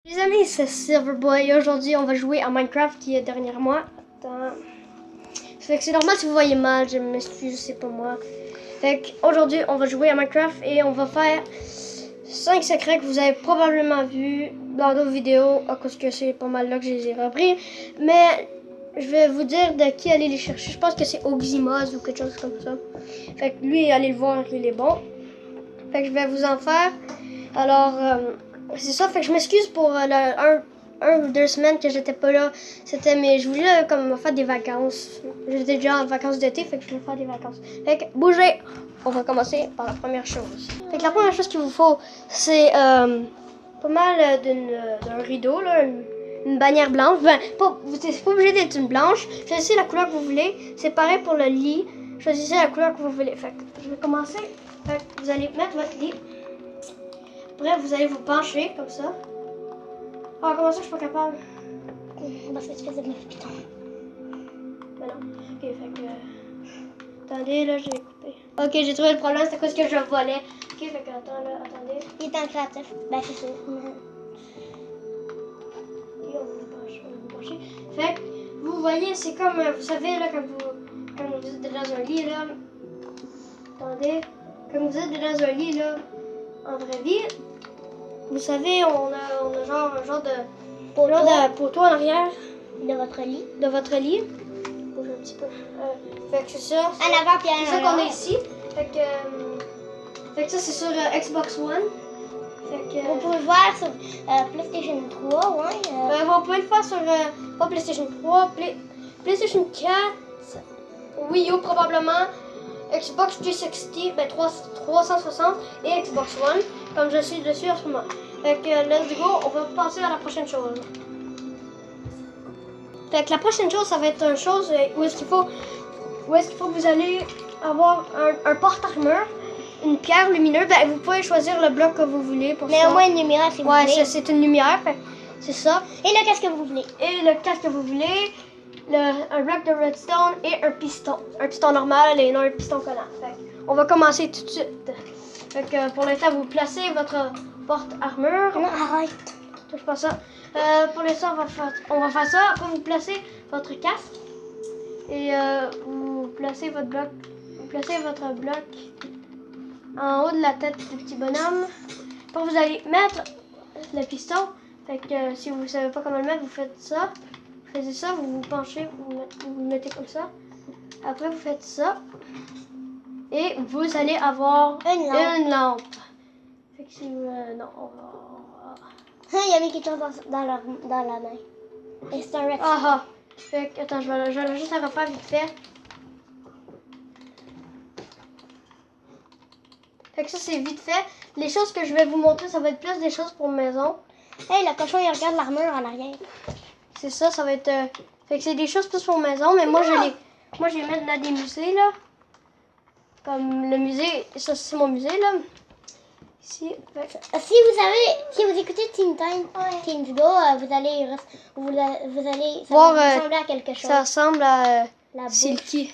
Les amis, c'est Silverboy et aujourd'hui on va jouer à Minecraft qui est derrière moi. Attends. Fait que c'est normal si vous voyez mal, je m'excuse, c'est pas moi. Fait qu'aujourd'hui on va jouer à Minecraft et on va faire 5 secrets que vous avez probablement vus dans d'autres vidéos, à cause que c'est pas mal là que je les ai repris. Mais je vais vous dire de qui aller les chercher. Je pense que c'est Oxymos ou quelque chose comme ça. Fait que lui, allez le voir, il est bon. Fait que je vais vous en faire. Alors, c'est ça. Fait que je m'excuse pour un ou 2 semaines que j'étais pas là. Mais je voulais comme faire des vacances. J'étais déjà en vacances d'été, fait que je voulais faire des vacances. Fait que bougez. On va commencer par la première chose. Fait que la première chose qu'il vous faut, c'est pas mal d'un rideau, là, une bannière blanche. Ben, vous n'êtes pas obligé d'être une blanche. Choisissez la couleur que vous voulez. C'est pareil pour le lit. Choisissez la couleur que vous voulez. Fait que je vais commencer. Fait que vous allez mettre votre lit. Après, vous allez vous pencher comme ça. Ah, comment ça, je suis pas capable? Parce que tu faisais de la piton. Ben non. Ok, fait que... Attendez, là, j'ai coupé. Ok, j'ai trouvé le problème, c'est parce que je volais. Ok, fait que attends, là, attendez. Il est en créatif. Ben, c'est sûr. Et on va vous pencher. Fait que, vous voyez, c'est comme, vous savez, là, quand vous êtes dans un lit, là. Attendez. Quand vous êtes dans un lit, là, en vraie vie, vous savez, on a genre un genre de poteau en arrière De votre lit. de votre lit. Bouge un petit peu. Fait que c'est ça. En avant puis en C'est ça qu'on a arrière. ici. Fait que ça, c'est sur Xbox One. Fait que, Vous pouvez le voir sur PlayStation 3, ouais. vous pouvez le faire sur pas PlayStation 3, PlayStation 4, Wii U probablement, Xbox 360, 360 et Xbox One, comme je suis dessus en ce moment. Fait que let's go, on va passer à la prochaine chose. Fait que la prochaine chose, ça va être une chose où est-ce qu'il faut que vous allez avoir un porte-armure, une pierre lumineuse. Ben, vous pouvez choisir le bloc que vous voulez pour Mais ça. au moins une lumière, si vous Ouais, voulez. c'est une lumière, fait, c'est ça. Et là, qu'est-ce que vous voulez? Et le casque que vous voulez, un bloc de redstone et un piston. Un piston normal et non un piston collant. Fait on va commencer tout de suite. Fait que pour l'instant, vous placez votre porte-armure. Non, arrête. Touche pas ça. Pour l'instant, on va faire ça. Après, vous placez votre casque et vous placez votre bloc. Vous placez votre bloc en haut de la tête du petit bonhomme. Après, vous allez mettre le piston. Fait que si vous ne savez pas comment le mettre, vous faites ça. Vous faites ça, vous vous penchez, vous le mettez comme ça. Après, vous faites ça. Et vous allez avoir une lampe. Fait que si vous... non, on va... Il y avait quelque chose dans la main. Et c'est un redstone. Ah ah. Fait que, attends, je vais juste la refaire vite fait. Fait que ça, c'est vite fait. Les choses que je vais vous montrer, ça va être plus des choses pour maison. Hey, le cochon, il regarde l'armure en arrière. C'est ça, ça va être... Fait que c'est des choses plus pour maison, mais moi, je vais mettre dans des musées, là. Comme le musée, ça, c'est mon musée, là. Ici. Si vous écoutez Teen Go, vous allez Voir, ressembler à quelque chose. Ça ressemble à La bouche. Silky.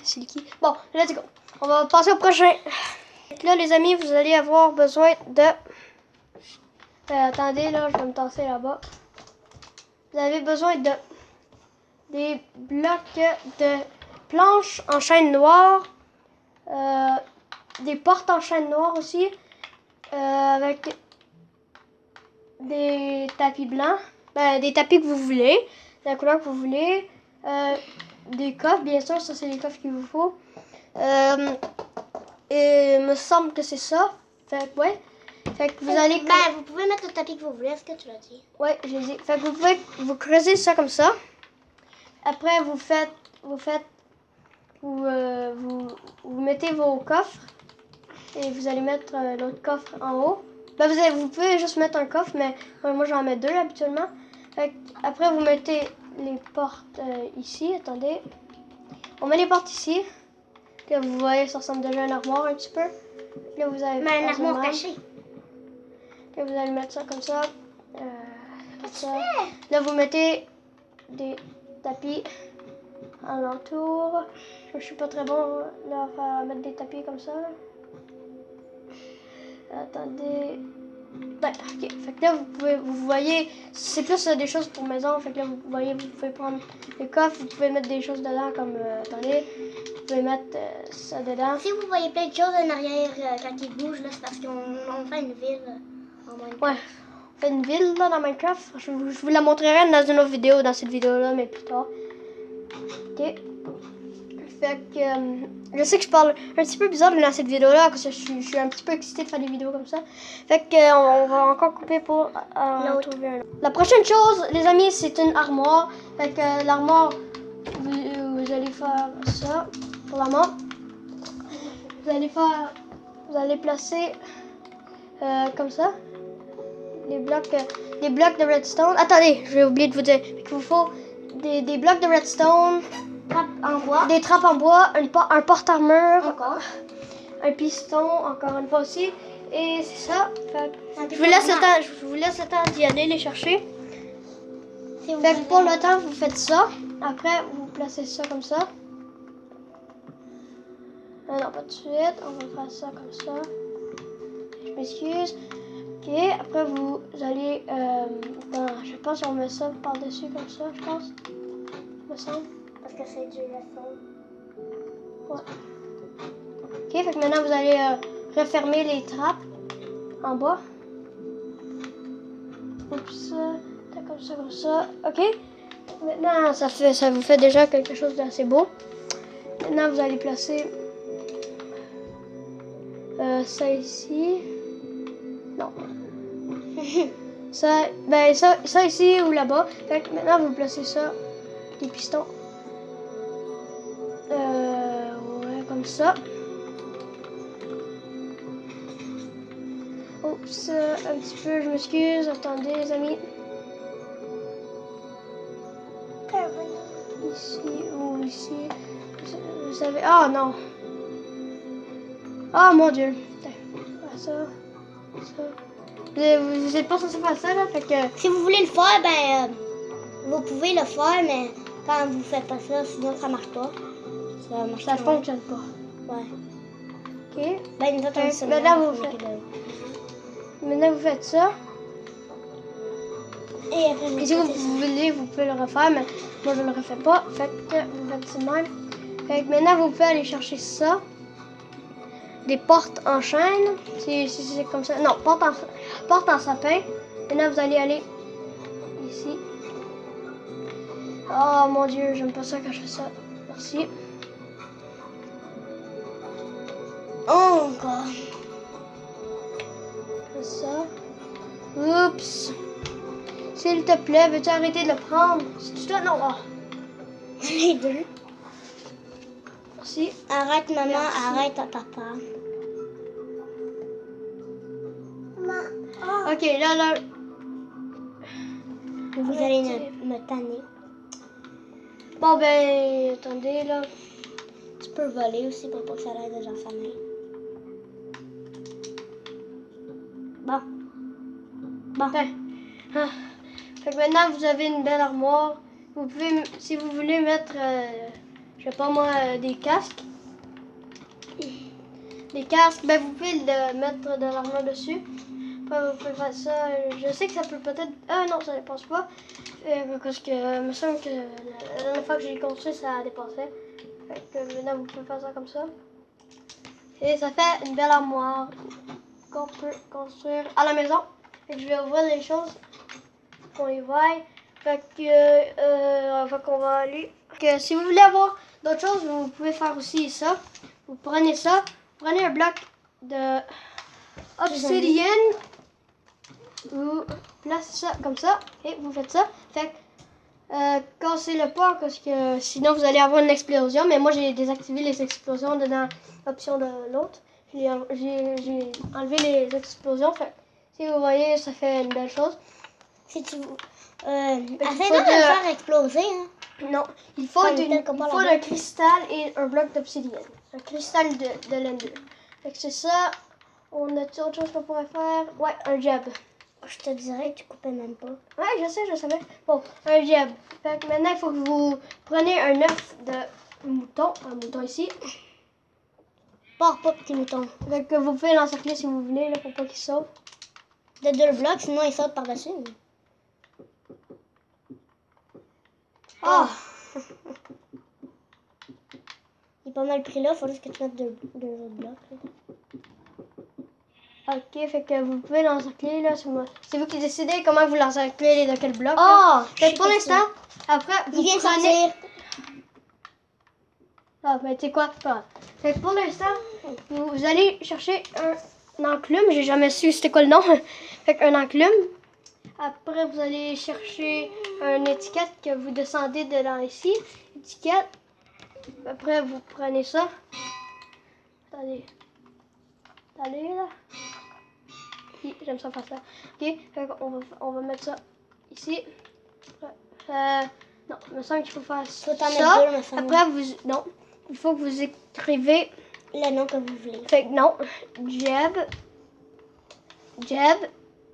Bon, let's go. On va passer au prochain. Là, les amis, vous allez avoir besoin de... attendez, là, je vais me tasser là-bas. Vous avez besoin de des blocs de planches en chaîne noire, des portes en chaîne noire aussi, avec des tapis blancs, des tapis que vous voulez, de la couleur que vous voulez, des coffres, bien sûr, ça c'est les coffres qu'il vous faut. Et il me semble que c'est ça. Fait que ouais. Fait que vous allez... vous pouvez mettre le tapis que vous voulez, est-ce que tu l'as dit? Ouais, je l'ai dit. Fait que vous pouvez vous creuser ça comme ça. Après, vous mettez vos coffres et vous allez mettre l'autre coffre en haut. Ben, vous pouvez juste mettre un coffre, mais moi j'en mets 2 habituellement. Fait que, après, vous mettez les portes ici. Attendez. On met les portes ici. Que vous voyez, ça ressemble déjà à une armoire un petit peu. Là, vous avez Mais une armoire cachée. Là, vous allez mettre ça comme ça. Comme ça. Là, vous mettez des tapis alentour. Je suis pas très bon là à mettre des tapis comme ça. Attendez. Ouais, ok. Fait que là, vous voyez, c'est plus des choses pour maison. Fait que là, vous voyez, vous pouvez prendre le coffre, vous pouvez mettre des choses dedans comme, attendez, vous pouvez mettre ça dedans. Si vous voyez plein de choses en arrière quand ils bougent, là, c'est parce qu'on fait une ville en Minecraft. Ouais, on fait une ville là dans Minecraft. Je vous la montrerai dans une autre vidéo, dans cette vidéo-là, mais plus tard. Ok. Fait que je sais que je parle un petit peu bizarre dans cette vidéo-là, parce que je suis un petit peu excitée de faire des vidéos comme ça. Fait que on va encore couper pour trouver un autre. La prochaine chose, les amis, c'est une armoire. Fait que l'armoire, vous allez faire ça pour l'armoire. Vous allez placer comme ça des blocs de redstone. Attendez, j'ai oublié de vous dire qu'il vous faut des blocs de redstone. En bois. Des trappes en bois, un porte-armure, Encore. un piston, encore une fois aussi. Et c'est ça. Fait, je vous laisse le temps d'y aller les chercher. Fait que pour le temps, vous faites ça. Après, vous placez ça comme ça. Non, pas tout de suite. On va faire ça comme ça. Je m'excuse. Ok, après vous allez... je pense qu'on met ça par-dessus comme ça, je pense. Me semble. Parce que c'est du redstone. Ouais. Ok, fait que maintenant vous allez refermer les trappes en bas. Oups, comme ça. Ok. Maintenant, ça vous fait déjà quelque chose d'assez beau. Maintenant, vous allez placer ça ici. Non. ça ici ou là-bas. Fait que maintenant, vous placez ça, des pistons. Ouais, comme ça. Oups, un petit peu, je m'excuse. Attendez, les amis. Ici ou ici. Vous savez. Ah non. Ah mon dieu. Ça. Vous êtes pas censé faire ça là, fait que. Si vous voulez le faire, ben vous pouvez le faire, mais quand vous faites pas ça, sinon ça marche pas. Ça fonctionne pas. Ouais. Ok. Ben nous autres, on Maintenant vous faites ça. Et après, Et si vous voulez, vous pouvez le refaire, mais moi je le refais pas. Fait que vous faites ça de même. Fait que maintenant vous pouvez aller chercher ça. Des portes en chaîne. Si c'est comme ça. Non, porte en sapin. Maintenant vous allez aller ici. Oh mon dieu, j'aime pas ça quand je fais ça. Merci. encore. Comme ça. Oups. S'il te plaît, veux-tu arrêter de le prendre? Si tu dois... Non. Oh. Les deux. Merci. Arrête maman, Merci. arrête à papa. Ok, là. Vous allez me tanner. Bon ben, attendez là. Tu peux voler aussi pour pas que ça aille déjà sa main. Bon. Ben. Ah. Fait que maintenant vous avez une belle armoire. Vous pouvez, si vous voulez mettre, je sais pas moi, des casques. Ben vous pouvez le mettre de l'armoire dessus. Après, vous pouvez faire ça. Je sais que ça peut peut-être. Ah non, ça ne dépasse pas. Parce que il me semble que la dernière fois que j'ai construit, ça dépassait. Fait que maintenant, vous pouvez faire ça comme ça. Et ça fait une belle armoire qu'on peut construire à la maison. Fait que je vais ouvrir les choses qu'on y voit. Fait qu'on va aller. Que si vous voulez avoir d'autres choses, vous pouvez faire aussi ça. Vous prenez ça, prenez un bloc de obsidienne. Vous placez ça comme ça et vous faites ça. Fait que cassez-le pas parce que sinon vous allez avoir une explosion. Mais moi j'ai désactivé les explosions dans l'option de l'autre. J'ai enlevé les explosions. Fait que, si vous voyez, ça fait une belle chose. Si tu Fait qu'il essaie faut de le faire exploser, hein. Non, il faut Comme un cristal et un bloc d'obsidienne. Un cristal de l'ender. Fait que c'est ça. On a autre chose qu'on pourrait faire? Ouais, un jab. Je te dirais que tu coupais même pas. Ouais, je sais, je savais. Bon, un jab. Fait que maintenant, il faut que vous preniez un œuf de mouton. Un mouton ici. Pars pas, petit mouton. Fait que vous pouvez l'encercler si vous voulez, là, pour pas qu'il saute. de 2 blocs, sinon il saute par-dessus. Ah! Il est pas mal pris là, il faut juste que tu mettes 2 autres blocs. Là. Ok, fait que vous pouvez l'encercler là. C'est vous qui décidez comment vous l'encerclez et de quel bloc. Oh! Fait que pour l'instant, après, vous Il vient de prenez... sortir. Ah, mais tu sais quoi? Pas grave. Fait que pour l'instant, vous allez chercher un enclume. J'ai jamais su c'était quoi le nom. Fait qu'un enclume. Après, vous allez chercher une étiquette que vous descendez dedans ici. Étiquette. Après, vous prenez ça. Attendez. Attendez, là. Oui, j'aime ça faire ça. Ok, fait on va mettre ça ici. Non, il me semble qu'il faut faire ça. Faut t'en mettre 2, me semble. Après, non. Il faut que vous écrivez Le nom que vous voulez. fait que non, Jeb.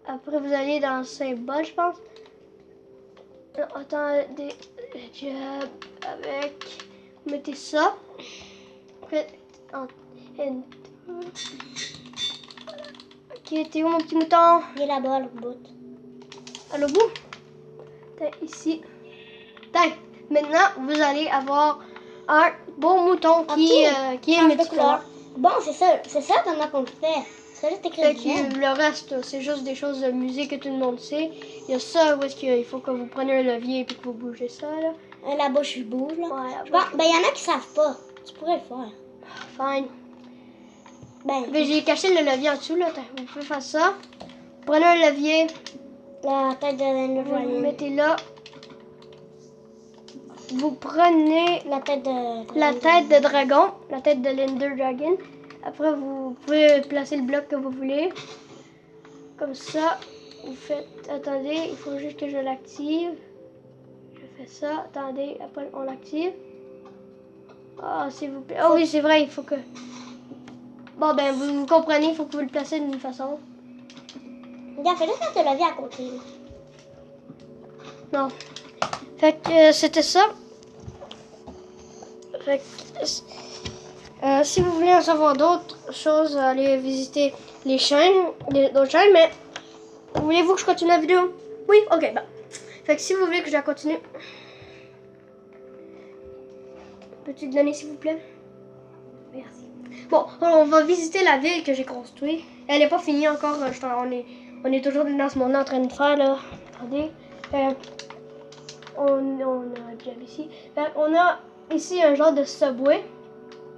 Après, vous allez dans le symbole, je pense. Non, attendez. Jeb avec. Vous mettez ça. Après, ok, t'es où mon petit mouton? Il est là-bas, le bout. À le bout. T'es ici. T'es. Maintenant, vous allez avoir un beau mouton qui est multicolore. Bon, c'est ça comment qu'on le fait. C'est juste écrit Fait Jeb. que le reste, c'est juste des choses de musique que tout le monde sait. Il y a ça où est-ce qu'il faut que vous preniez un levier et que vous bougez ça, là. La bouche, je bouge, là. Ouais, Bon, ben, il y en a qui savent pas. Tu pourrais le faire. fine. Ben, Mais j'ai caché le levier en dessous, là. Vous pouvez faire ça. Prenez un levier, la tête de vous le l'Ender mettez là. Vous prenez La tête de... la tête de dragon, la tête de l'Ender Dragon. Après, vous pouvez placer le bloc que vous voulez. Comme ça. Vous faites... Attendez, il faut juste que je l'active. Je fais ça. Attendez, après on l'active. Ah, s'il vous plaît. Oh oui, c'est vrai, il faut que... Bon, ben, vous comprenez, il faut que vous le placez d'une façon. Regarde, fais juste mettre le levier à côté. Non. Fait que c'était ça. Fait que, si vous voulez en savoir d'autres choses, allez visiter les chaînes, d'autres chaînes, mais voulez-vous que je continue la vidéo? Oui? Ok, bah. Fait que si vous voulez que je la continue, peux-tu te donner s'il vous plaît? Merci. Bon, on va visiter la ville que j'ai construite. Elle n'est pas finie encore, on est toujours dans ce monde-là en train de faire, là. Attendez. On a déjà ici. On a ici un genre de subway.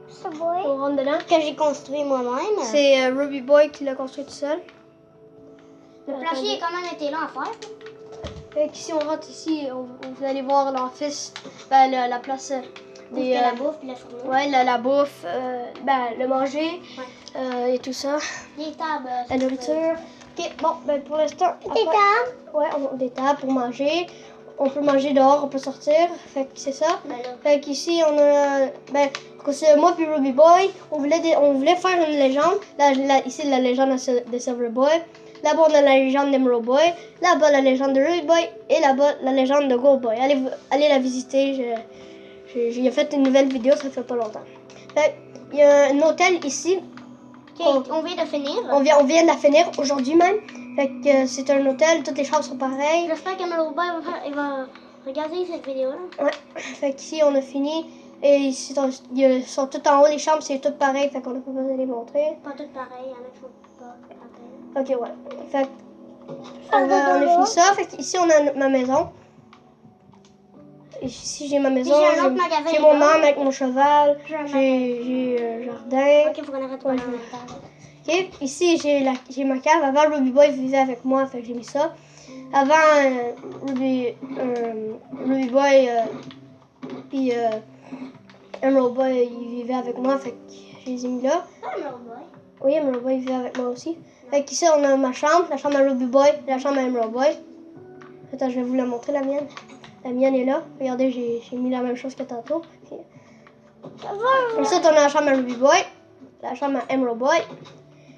Subway? On rentre dedans. Que j'ai construit moi-même. C'est Ruby Boy qui l'a construit tout seul. Le plancher est quand même été long à faire. Fait qu'ici, on rentre ici, vous allez voir l'office, la place des... la bouffe puis la fourneau. Ouais, la bouffe, le manger et tout ça. Des tables. La nourriture. Ok, bon, ben pour l'instant... Des après- tables? Ouais, des tables pour manger. On peut manger dehors, on peut sortir. Fait que c'est ça. Ben là. Fait qu'ici, on a... c'est moi puis Ruby Boy. On voulait faire une légende. Ici, la légende de Silver Boy. Là-bas, on a la légende d'Emerald Boy. Là-bas, la légende de Ruby Boy. Et là-bas, la légende de Gold Boy. Allez la visiter. J'ai fait une nouvelle vidéo, ça fait pas longtemps. Fait il y a un hôtel ici. Ok, on vient de finir. On vient de la finir aujourd'hui même. Fait que c'est un hôtel, toutes les chambres sont pareilles. J'espère que Robert il va regarder cette vidéo-là. Ouais. Fait qu'ici, on a fini. Et ici, ils sont tout en haut, les chambres, c'est tout pareil. Fait qu'on a pas besoin de les montrer. Pas toutes pareilles, il y en a qui sont pas pareilles. Ok, ouais. Fait on a fini ça. Fait qu'ici, on a ma maison. Ici, j'ai ma maison. Puis j'ai un autre magasin J'ai mon là. âme avec mon cheval. J'ai un J'ai un jardin. Ok, faut qu'on arrête de Ouais, parler en même temps. Ok, ici j'ai ma cave. Avant, Ruby Boy vivait avec moi, fait que j'ai mis ça. Avant, Ruby Boy puis Emerald Boy, il vivait avec moi, fait que je les ai mis là. Ah, Robert. Oui, Emerald Boy vivait avec moi aussi. Fait qu'ici, on a ma chambre, la chambre à Ruby Boy, la chambre à Emerald Boy. Attends, je vais vous la montrer, la mienne. La mienne est là. Regardez, j'ai mis la même chose que tantôt. Okay. Ensuite, on a la chambre à Ruby Boy, la chambre à Emerald Boy.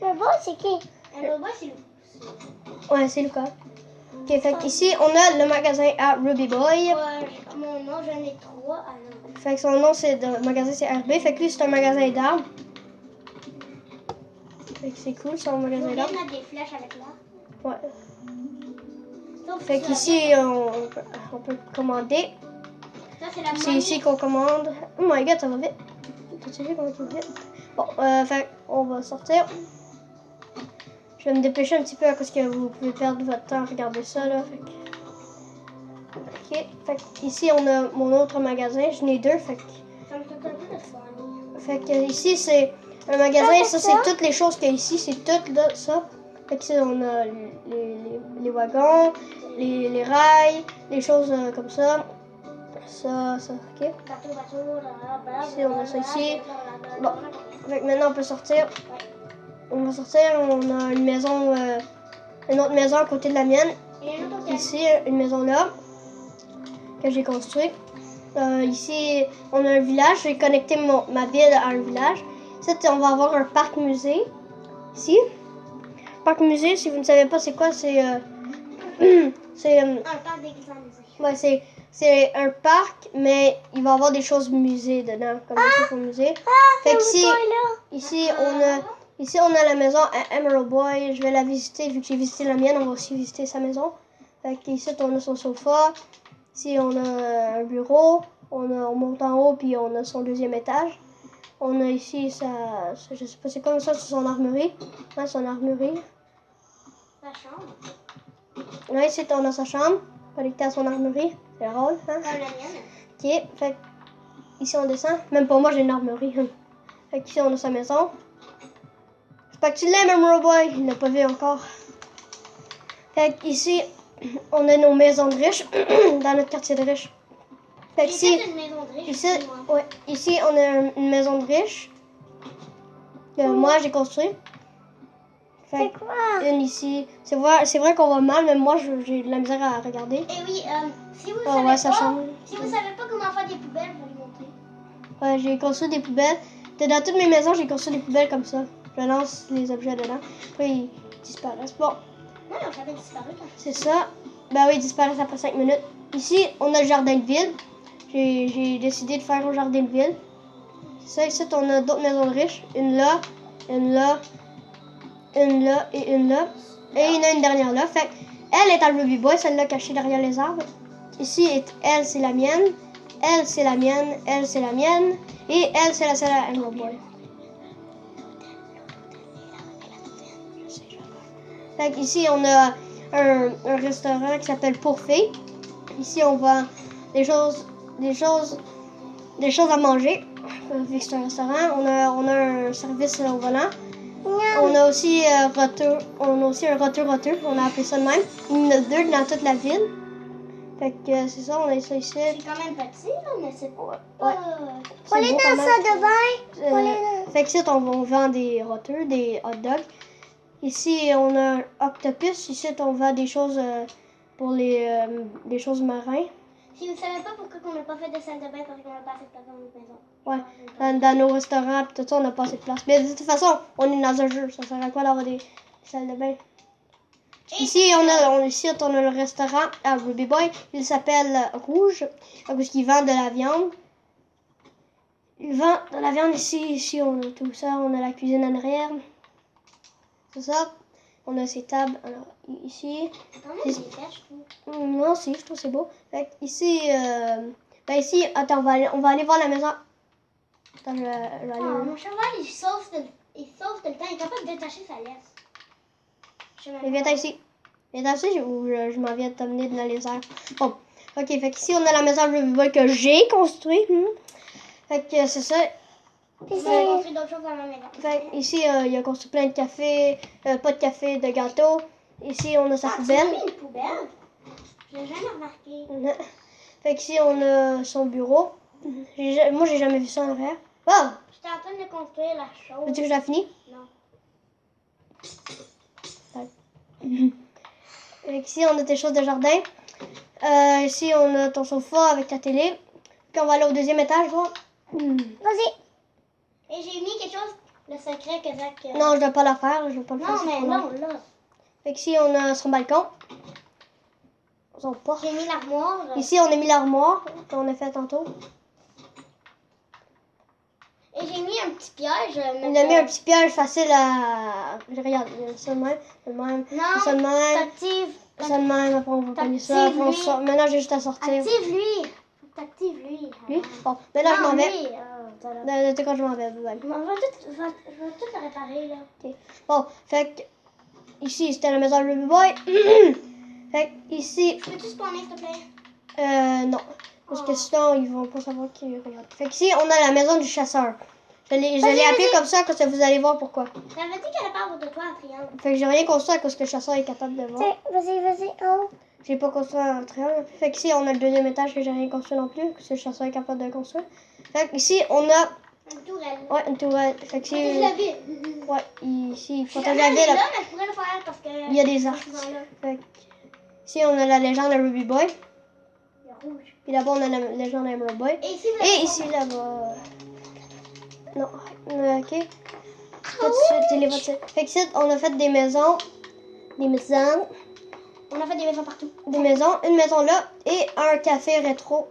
Robert, c'est qui? Robert, c'est lui. Ouais, c'est Lucas. Ok, fait qu'ici, on a le magasin à Ruby Boy. Mon nom, j'en ai 3. Alors. Fait que son nom, le magasin, c'est RB. Fait que lui, c'est un magasin d'armes. Fait que c'est cool, son On magasin vient d'armes. de mettre des flèches avec là. Ouais. Sauf Fait que qu'ici, on peut commander. ça, c'est la C'est monnaie. ici qu'on commande. Oh my god, ça va vite. T'as-tu vu comment ça va vite? Bon, fait on va sortir. Je vais me dépêcher un petit peu parce que vous pouvez perdre votre temps à regarder ça, là. Ok, fait ici, on a mon autre magasin. J'en ai deux, fait que... Ça me fait un peu de fun. Fait que ici, c'est un magasin. Ça, c'est toutes les choses qu'il y a ici. C'est tout là, ça. Fait que ici, on a les wagons, les rails, les choses comme ça. Ça, ok. Ici, on a ça ici. Bon, fait que maintenant, on peut sortir. On va sortir. On a une maison, une autre maison à côté de la mienne. Ici, une maison là, que j'ai construite. Ici, on a un village. J'ai connecté ma ville à un village. Ici, on va avoir un parc-musée. Ici. Parc-musée, si vous ne savez pas c'est quoi, c'est... c'est... Un parc des grands musées. Ouais, c'est un parc, mais il va y avoir des choses musées dedans, comme des choses au musée. Fait que ici, on a la maison à Emerald Boy. Je vais la visiter, vu que j'ai visité la mienne, on va aussi visiter sa maison. Fait que ici, on a son sofa. Ici, on a un bureau. On monte en haut, puis on a son deuxième étage. On a ici je sais pas c'est comme ça, c'est son armurerie. Ouais, son armurerie. La chambre. Ouais, ici, on a sa chambre, connectée à son armurerie. C'est drôle, hein? Comme la mienne. Ok, fait que ici, on descend. Même pour moi, j'ai une armurerie. Fait que ici, on a sa maison. J'espère que tu l'aimes, Emerald Boy. Il l'a pas vu encore. Fait que ici, on a nos maisons de riches, dans notre quartier de riches. Fait que ici, une maison de riche. ici, ouais, ici, on a une maison de riches que moi, j'ai construit. Fait C'est quoi? une ici. C'est vrai qu'on voit mal, mais moi, j'ai de la misère à regarder. Et oui, si vous Oh, savez ouais, sa pas, chambre. si vous savez pas comment faire des poubelles, je vais vous montrer. Ouais, j'ai construit des poubelles. Dans toutes mes maisons, j'ai construit des poubelles comme ça. Je lance les objets dedans. Après, ils disparaissent. Bon, Non, ça avait disparu. c'est ça. Ben oui, ils disparaissent après 5 minutes. Ici, on a le jardin de ville. J'ai décidé de faire un jardin de ville. C'est ça, ici, on a d'autres maisons de riches. Une là, une là, une là et une là. Et il y en a une dernière là. Fait elle est à Ruby Boy, celle-là cachée derrière les arbres. Ici, elle, c'est la mienne. Elle, c'est la mienne. Elle, c'est la mienne. Et elle, c'est la celle à Emerald Boy. Fait ici, on a un restaurant qui s'appelle Pour Filles. Ici, on vend des choses à manger. Vu que c'est un restaurant, on a un service au volant. On a aussi un roteur. On a appelé ça de même. Il y en a 2 dans toute la ville. Fait que c'est ça, on a ça ici. C'est quand même petit, là, mais c'est pas... Ouais. Faut aller beau dans quand ça devant. Fait que ici, on vend des roteurs, des hot dogs. Ici, on a un octopus. Ici, on vend des choses pour des choses marins. Si vous savez pas pourquoi on n'a pas fait de salle de bain, parce qu'on n'a pas assez de place dans notre maison. Ouais, dans nos restaurants, puis tout ça, on n'a pas assez de place. Mais de toute façon, on est dans un jeu. Ça sert à quoi d'avoir des salles de bain? Ici, on a le restaurant à Ruby Boy. Il s'appelle Rouge, parce qu'il vend de la viande. Il vend de la viande ici. Ici, on a tout ça. On a la cuisine en arrière. C'est ça. On a ces tables. Alors, ici. Non, si, je trouve que c'est beau. Fait que ici, ici, attends, on va aller voir la maison. Attends, je vais aller. Mon cheval, il sauve tout le temps. Il est capable de détacher sa laisse. Viens ici. Viens ici ou je m'en viens de t'amener dans les airs. Bon, ok, fait qu'ici, on a la maison Ruby Boy que j'ai construite. Fait que c'est ça. J'ai construit d'autres choses dans ma maison. Fait ici, il a construit plein de cafés, pas de café, de gâteaux. Ici, on a sa poubelle. Tu as mis une poubelle? Je l'ai jamais remarqué. Fait qu'ici, on a son bureau. Moi, j'ai jamais vu ça en arrière. Wow! J'étais en train de construire la chose. Veux-tu que je la finis? Non. Fait qu'ici, on a tes choses de jardin. Ici, on a ton sofa avec ta télé. Puis on va aller au deuxième étage, voir. Vas-y. Et j'ai mis quelque chose, le secret que Zach... Non, je dois pas la faire. Je vais pas le faire. Non, mais non, là. Fait qu'ici, on a son balcon. Son porte. J'ai mis l'armoire. Ici, on a mis l'armoire qu'on a fait tantôt. Et j'ai mis un petit piège. Il a mis un petit piège facile à... Regarde, ça de même, ça de même, Non, ça de même, t'actives. ça de même, après on va pogner ça, après on lui. sort. Maintenant j'ai juste à sortir. Active-lui. Faut que t'actives lui. Lui? Bon, maintenant je m'en vais. Lui. C'est quand je m'en vais, bye. Je vais tout le réparer, là. Ok. Bon, fait que ici c'était la maison de Ruby Boy. Fait que ici, Peux-tu spawner, s'il te plaît? non. Parce que sinon ils vont pas savoir qui regarde. Fait qu'ici on a la maison du chasseur. Je l'ai appelé comme ça, comme ça vous allez voir pourquoi. J'avais dit qu'elle parle de toi en triangle. Fait que j'ai rien construit à cause que le chasseur est capable de voir. Vas-y, oh. J'ai pas construit un triangle. Fait qu'ici on a le deuxième étage que j'ai rien construit non plus, parce que le chasseur est capable de le construire. Fait qu'ici on a. Une tourelle. Ouais, une tourelle. Fait que Protège la ville. ouais, ici il faut La la ville. ville est là, mais je pourrais le faire parce que... Il y a des arcs. Fait que ici on a la légende de Ruby Boy. Il y a rouge. Puis là-bas on a la légende d'Emerald Boy. Et ici, Et ici là-bas. Non, ok. Tout de suite, téléporter. Fait que ici on a fait des maisons. Des maisons. on a fait des maisons partout. Des maisons. Une maison là et un café rétro.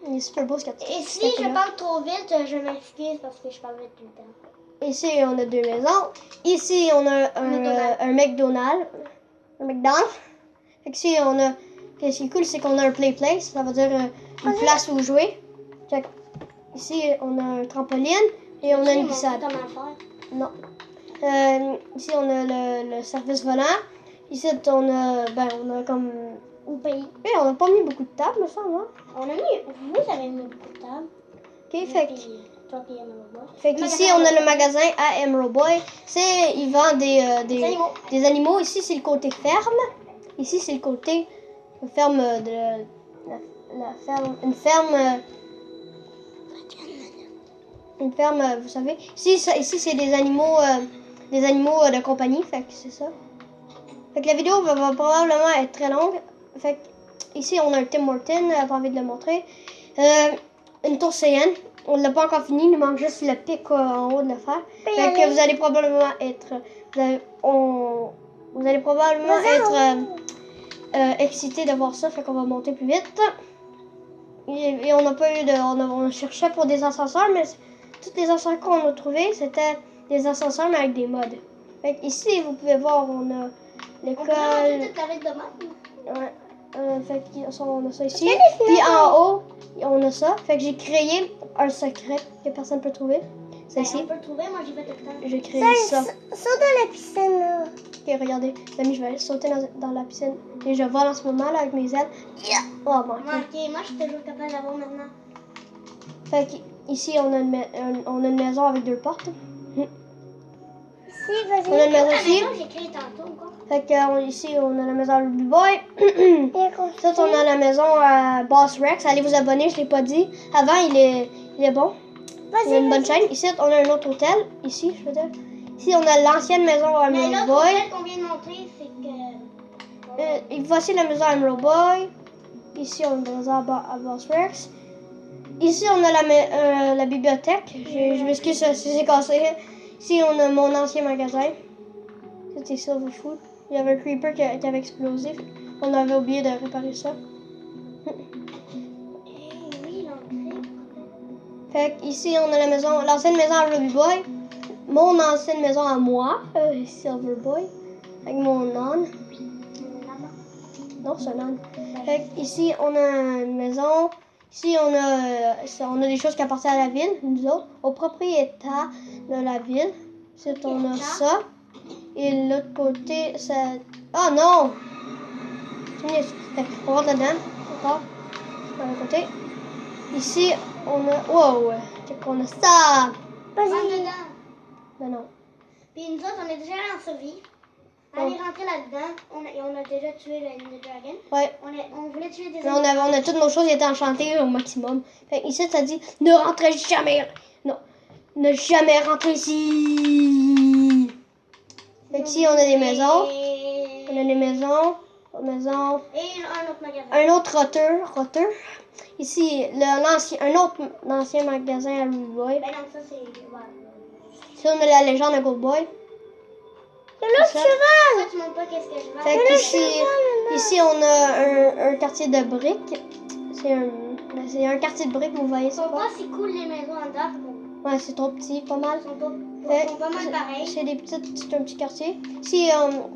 Il est super beau ce café. Et si je parle trop vite, je m'excuse parce que je parle vite tout le temps. Ici on a deux maisons. Ici on a un McDonald's. Un McDonald's. Fait que ici on a. Qu'est-ce qui est cool, c'est qu'on a un play place. Ça veut dire une place où jouer. Check. Ici on a un trampoline et on a une glissade. Non. Ici on a le service volant. Ici on a comme. Au pays. Eh, on n'a pas mis beaucoup de tables, me semble, hein? On a mis. Vous avez mis beaucoup de tables. Ok, fait que. Toi puis Emerald Boy. Fait qu'ici on a le magasin à Emerald Boy. Il vend animaux. des animaux. Ici c'est le côté ferme. Ici c'est le côté ferme de la ferme. Une ferme, vous savez. Ici c'est des animaux de compagnie. Fait que c'est ça. Fait que la vidéo va probablement être très longue. Fait que ici on a un Tim Hortons, pas envie de le montrer. Une tour CN. On ne l'a pas encore fini, il nous manque juste le pic en haut de le faire. Fait que vous allez probablement être. Vous allez probablement être excité de voir ça, fait qu'on va monter plus vite. Et on n'a pas eu de. On cherchait pour des ascenseurs, mais tous les ascenseurs qu'on a trouvés, c'était des ascenseurs mais avec des mods. Fait que ici, vous pouvez voir, on a l'école. On peut toute la ville de mode. Ouais. Fait qu'on a ça ici. Puis en haut, on a ça. Fait que j'ai créé un secret que personne ne peut trouver. C'est ici. On peut le trouver, moi j'y vais tout le temps. J'ai créé ça. Saute dans la piscine là. Ok, regardez. Les amis, je vais aller sauter dans la piscine. Et je vole en ce moment là avec mes ailes. Oh, manqué. Moi je suis toujours capable d'avoir maintenant. Fait que ici, on a une maison avec deux portes. Si, vas-y. On a une maison ici. J'ai créé tantôt encore. Fait que ici, on a la maison Ruby Boy. Ça, on a la maison Boss Rex. Allez vous abonner, je ne l'ai pas dit. Avant, il est bon. Il a une bonne chaîne. Ici, on a un autre hôtel. Ici, je veux dire. Ici, on a l'ancienne maison Emerald Boy. L'hôtel qu'on vient de montrer, c'est que... Voici la maison Emerald Boy. Ici, on a la maison à Boss Rex. Ici, on a la bibliothèque. Je m'excuse si c'est cassé. Ici, on a mon ancien magasin. C'était Silver Food. Il y avait un creeper qui avait explosé. On avait oublié de réparer ça. Oui, l'entrée. Fait ici, on a l'ancienne maison à Ruby Boy. Mon ancienne maison à moi, Silver Boy. Avec mon âne. Non, c'est un âne. Fait ici, on a une maison. Ici, on a des choses qui appartiennent à la ville, nous autres, au propriétaire de la ville. Ici, on a ça. Et l'autre côté, c'est... Oh non! On rentre là-dedans. Encore. De l'autre côté. Ici, on a... Wow! On a ça! Vas-y. Ben non. Puis nous autres, on est déjà allés en survie. Allez rentrer là-dedans. On a déjà tué le dragon. Ouais. On voulait tuer des On a toutes nos choses qui étaient enchantées au maximum. Fait ici, ça dit ne rentrez jamais. Non. Ne jamais rentrer ici. Fait ici, on a des maisons. On a des maisons. Et un autre magasin. Un autre rotter. Ici, un autre ancien magasin à Ruby Boy. Ben non, ça c'est... Ici, on a la légende de Gold Boy. L'autre cheval! Ça, tu montres pas qu'est-ce que je veux. Fait ici, on a un quartier de briques. C'est un quartier de briques, vous voyez ça. Ils sont pas si cool les maisons en date. Ouais, c'est trop petit, pas mal. Ils sont pas mal pareils. C'est un petit quartier. Ici,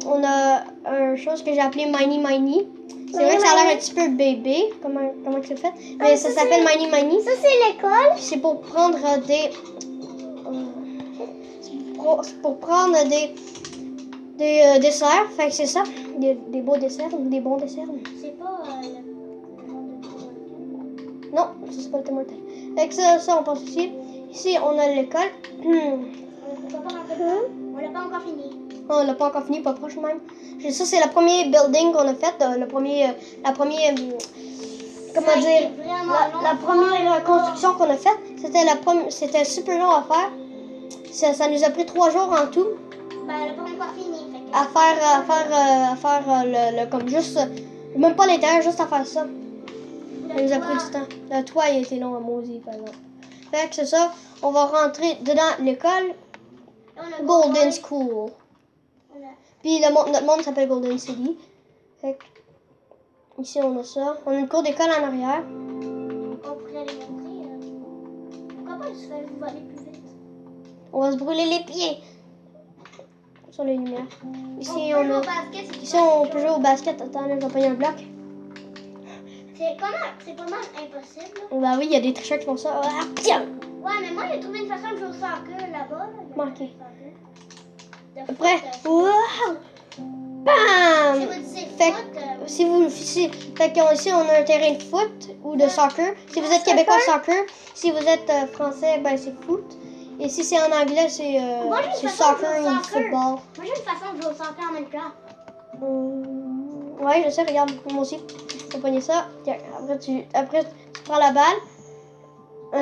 on a une chose que j'ai appelée Miny Miny. C'est vrai que ça a l'air un petit peu bébé, comment c'est fait. Mais ça s'appelle Miny Miny. Ça, c'est l'école. C'est pour prendre des... c'est pour prendre des desserts. Fait que c'est ça. Des beaux desserts, des bons desserts. C'est pas Non, ça c'est pas le Tim Hortons. Fait que ça, on passe ici. Ici, on a l'école. On l'a pas encore fini. Oh, on l'a pas encore fini, pas proche même. Ça, c'est la première building qu'on a faite. La première... Comment dire? La première construction qu'on a faite. C'était super long à faire. Ça nous a pris 3 jours en tout. Ben, elle a pas encore fini. À faire comme juste... Même pas l'intérieur, juste à faire ça. Ça nous a pris du temps. Le toit, il a été long à maudit, par exemple. Fait que c'est ça. On va rentrer dedans l'école. Golden School. Puis notre monde s'appelle Golden City. Fait que, ici, on a ça. On a une cour d'école en arrière. On pourrait les montrer. Pourquoi pas se faire voler plus vite? On va se brûler les pieds. Sur les lumières. Ici, on peut jouer au basket. Attends, là, je vais payer un bloc. C'est pas mal impossible. Bah oui, il y a des tricheurs qui font ça. Ah, tiens! Ouais, mais moi, j'ai trouvé une façon de jouer au soccer là-bas. Manqué. Après, wow! Bam! Fait qu'ici, on a un terrain de foot ou de soccer. Si vous êtes québécois, soccer. Si vous êtes français, ben c'est foot. Et si c'est en anglais, c'est soccer ou football. Moi, j'ai une façon de jouer au soccer en Minecraft. Ouais, je sais, regarde, moi aussi. Tu vas pogner ça. Tiens, après, tu prends la balle.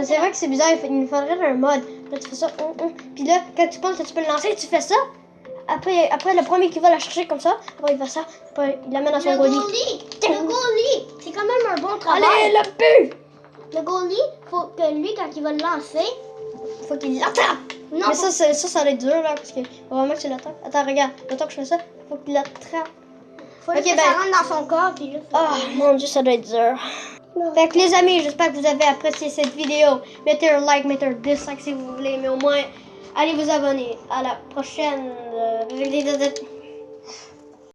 C'est vrai que c'est bizarre, il nous faudrait un mode. Là, tu fais ça. Puis là, quand tu penses que tu peux le lancer, tu fais ça. Après, le premier qui va la chercher comme ça, après il fait ça. Après, il l'amène à son goalie. Le goalie, c'est quand même un bon travail. Allez, le but! Le goalie, faut que lui, quand il va le lancer, faut qu'il l'attrape. Non, mais ça va être dur là, parce que faut vraiment que tu l'attrapes. Attends, regarde, le temps que je fais ça, faut qu'il l'attrape. Faut que ça rentre dans son corps, puis là. Oh mon Dieu, ça doit être dur. Fait que les amis, j'espère que vous avez apprécié cette vidéo. Mettez un like, mettez un dislike si vous voulez, mais au moins, allez vous abonner. À la prochaine.